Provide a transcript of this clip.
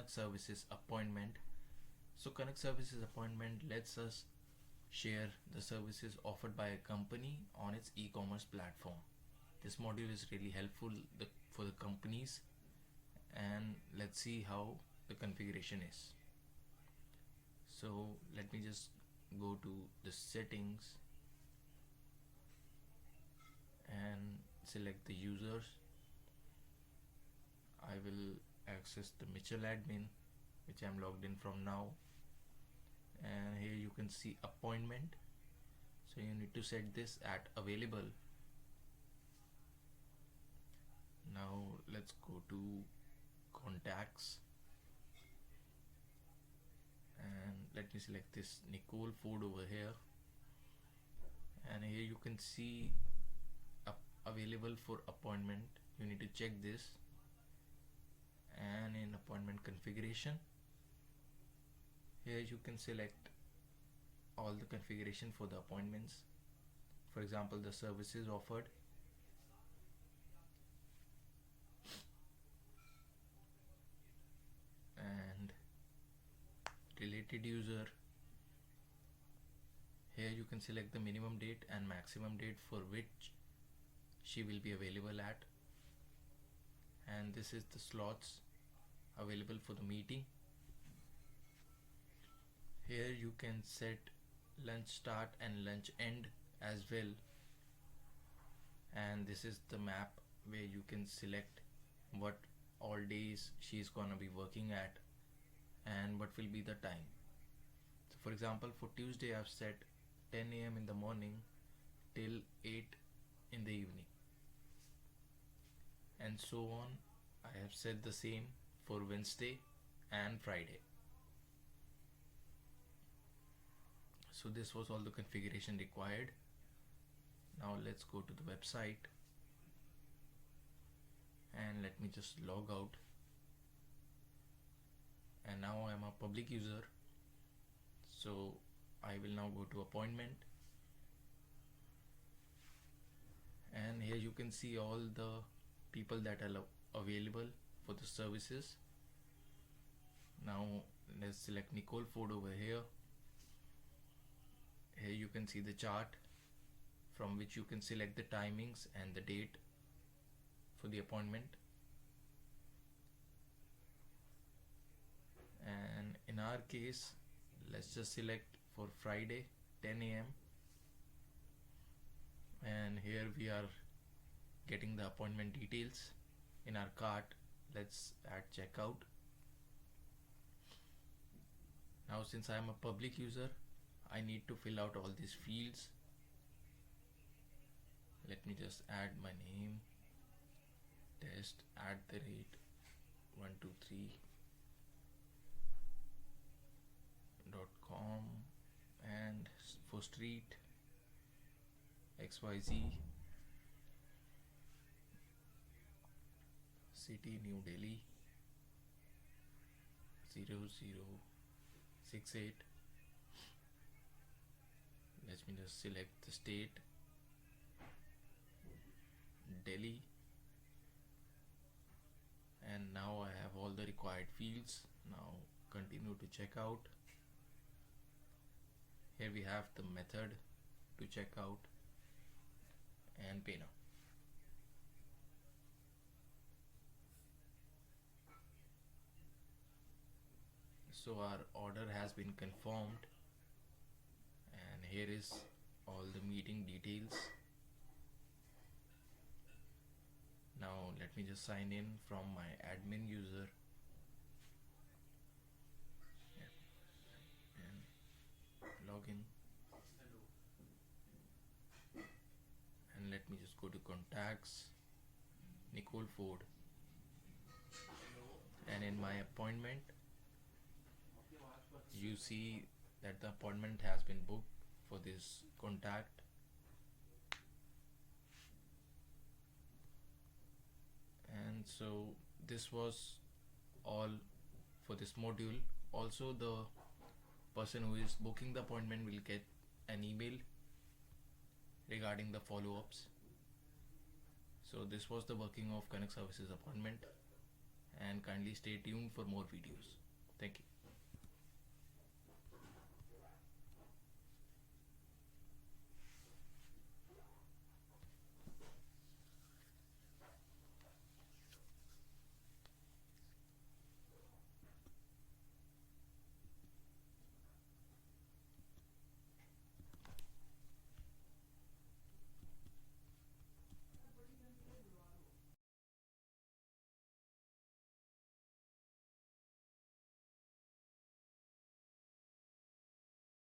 Kanak Services Appointment. So Kanak Services Appointment lets us share the services offered by a company on its e-commerce platform. This module is really helpful for the companies, and let's see how the configuration is. So let me just go to the settings and select the users. I will access the Mitchell admin, which I'm logged in from now, and here you can see appointment. So you need to set this at available. Now let's go to contacts and let me select this Nicole Ford over here, and here you can see available for appointment. You need to check this, and in appointment configuration, here you can select all the configuration for the appointments. For example, the services offered, and related user. Here you can select the minimum date and maximum date for which she will be available at, and this is the slots available for the meeting. Here you can set lunch start and lunch end as well, and this is the map where you can select what all days she's gonna be working at and what will be the time. So for example, for Tuesday I've set 10 a.m. in the morning till 8 in the evening, and so on. I have set the same for Wednesday and Friday. So this was all the configuration required. Now let's go to the website and let me just log out, and now I'm a public user, so I will now go to appointment, and here you can see all the people that are available for the services. Now let's select Nicole Ford over here. Here you can see the chart from which you can select the timings and the date for the appointment. And in our case, let's just select for Friday 10 a.m. and here we are getting the appointment details in our cart. Let's add checkout. Now since I am a public user, I need to fill out all these fields. Let me just add my name, test @123.com, and for street XYZ, city New Delhi 0068. Let me just select the state, Delhi, and now I have all the required fields. Now continue to check out. Here we have the method to check out and pay now. So our order has been confirmed, and here is all the meeting details. Now let me just sign in from my admin user and log in, and let me just go to contacts, Nicole Ford, and in my appointment you see that the appointment has been booked for this contact. And so this was all for this module. Also, the person who is booking the appointment will get an email regarding the follow-ups. So this was the working of Kanak Services Appointment, and kindly stay tuned for more videos. Thank you.